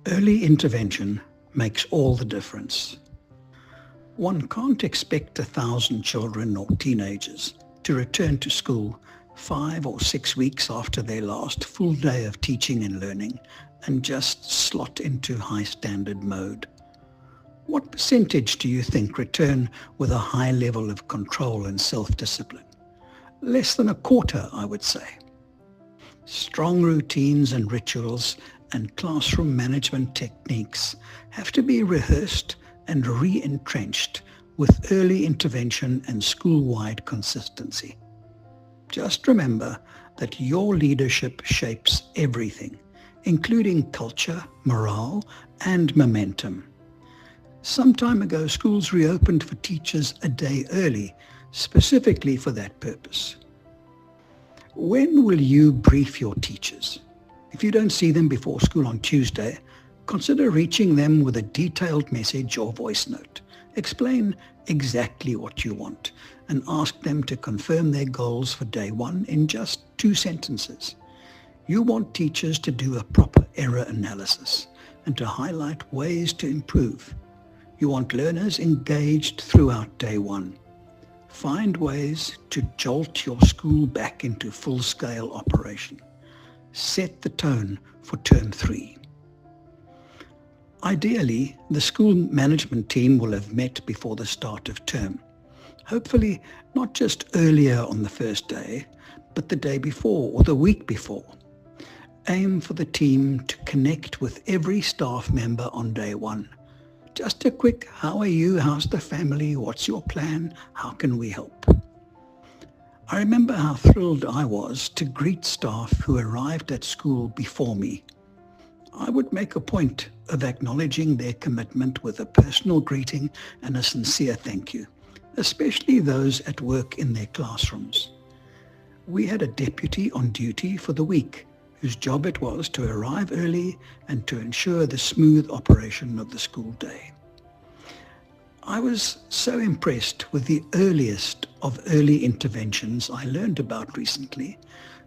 Early intervention makes all the difference. One can't expect 1,000 children or teenagers to return to school 5 or 6 weeks after their last full day of teaching and learning and just slot into high standard mode. What percentage do you think return with a high level of control and self-discipline? Less than a quarter, I would say. Strong routines and rituals and classroom management techniques have to be rehearsed and re-entrenched with early intervention and school-wide consistency. Just remember that your leadership shapes everything, including culture, morale, and momentum. Some time ago, schools reopened for teachers a day early, specifically for that purpose. When will you brief your teachers? If you don't see them before school on Tuesday, consider reaching them with a detailed message or voice note. Explain exactly what you want and ask them to confirm their goals for day one in just 2 sentences. You want teachers to do a proper error analysis and to highlight ways to improve. You want learners engaged throughout day one. Find ways to jolt your school back into full-scale operation. Set the tone for term 3. Ideally, the school management team will have met before the start of term. Hopefully, not just earlier on the first day, but the day before or the week before. Aim for the team to connect with every staff member on day one. Just a quick, how are you? How's the family? What's your plan? How can we help? I remember how thrilled I was to greet staff who arrived at school before me. I would make a point of acknowledging their commitment with a personal greeting and a sincere thank you, especially those at work in their classrooms. We had a deputy on duty for the week, whose job it was to arrive early and to ensure the smooth operation of the school day. I was so impressed with the earliest of early interventions I learned about recently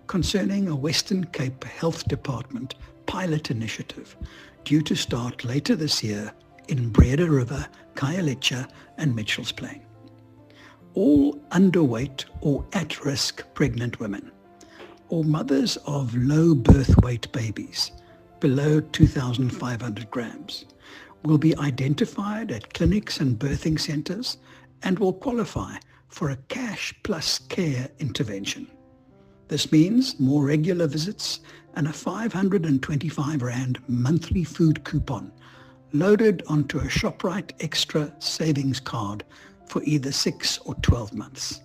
concerning a Western Cape Health Department pilot initiative due to start later this year in Breda River, Khayelitsha and Mitchell's Plain. All underweight or at-risk pregnant women or mothers of low birth weight babies below 2,500 grams will be identified at clinics and birthing centers and will qualify for a cash plus care intervention. This means more regular visits and a 525 Rand monthly food coupon loaded onto a ShopRite Extra savings card for either 6 or 12 months.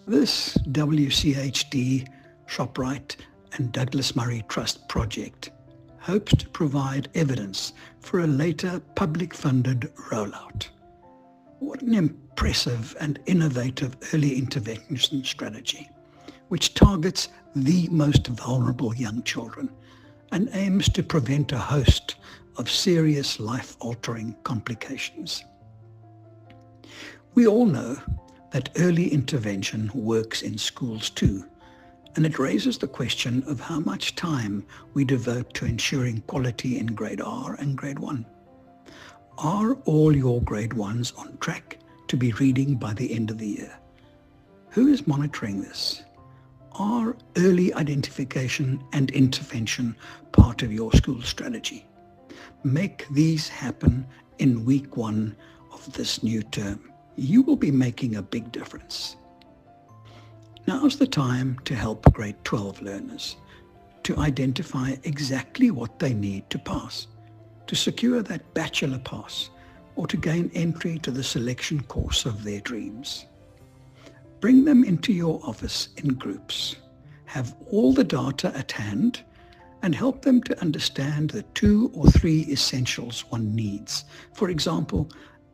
This WCHD, ShopRite and Douglas Murray Trust project hopes to provide evidence for a later public-funded rollout. What an impressive and innovative early intervention strategy, which targets the most vulnerable young children and aims to prevent a host of serious life-altering complications. We all know that early intervention works in schools too, and it raises the question of how much time we devote to ensuring quality in grade R and grade 1. Are all your grade 1s on track to be reading by the end of the year? Who is monitoring this? Are early identification and intervention part of your school strategy? Make these happen in week 1 of this new term. You will be making a big difference. Now's the time to help grade 12 learners to identify exactly what they need to pass, to secure that bachelor pass, or to gain entry to the selection course of their dreams. Bring them into your office in groups. Have all the data at hand and help them to understand the 2 or 3 essentials one needs. For example,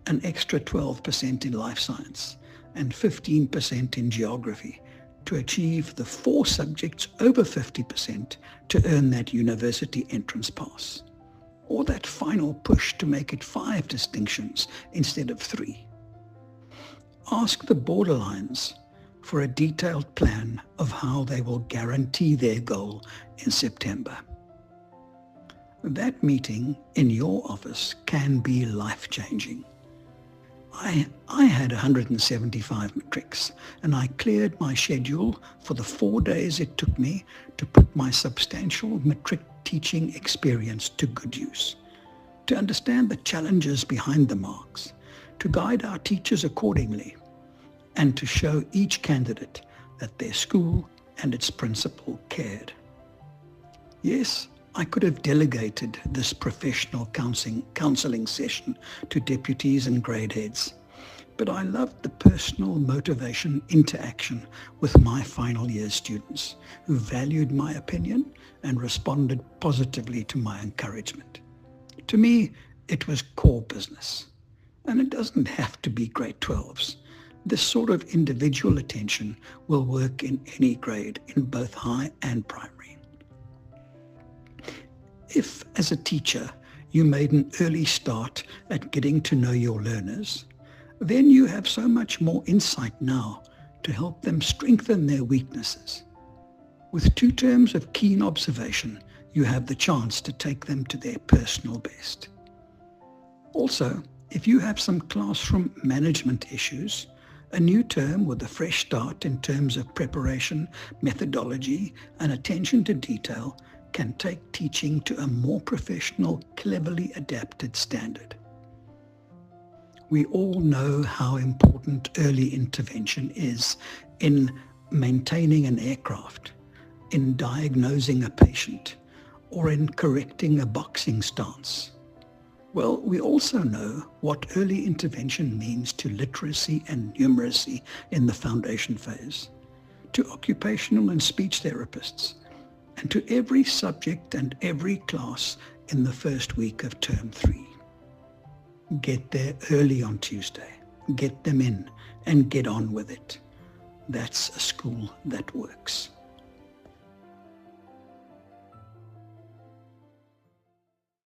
an extra 12% in life science and 15% in geography to achieve the 4 subjects over 50% to earn that university entrance pass, or that final push to make it 5 distinctions instead of 3. Ask the borderlines for a detailed plan of how they will guarantee their goal in September. That meeting in your office can be life-changing. I had 175 matrics, and I cleared my schedule for the 4 days it took me to put my substantial matric teaching experience to good use, to understand the challenges behind the marks, to guide our teachers accordingly, and to show each candidate that their school and its principal cared. Yes, I could have delegated this professional counseling session to deputies and grade heads, but I loved the personal motivation interaction with my final year students who valued my opinion and responded positively to my encouragement. To me, it was core business, and it doesn't have to be grade 12s. This sort of individual attention will work in any grade in both high and primary. If, as a teacher, you made an early start at getting to know your learners, then you have so much more insight now to help them strengthen their weaknesses. With 2 terms of keen observation, you have the chance to take them to their personal best. Also, if you have some classroom management issues, a new term with a fresh start in terms of preparation, methodology, and attention to detail can take teaching to a more professional, cleverly adapted standard. We all know how important early intervention is in maintaining an aircraft, in diagnosing a patient, or in correcting a boxing stance. Well, we also know what early intervention means to literacy and numeracy in the foundation phase, to occupational and speech therapists, and to every subject and every class in the first week of term 3. Get there early on Tuesday, get them in, and get on with it. That's a school that works.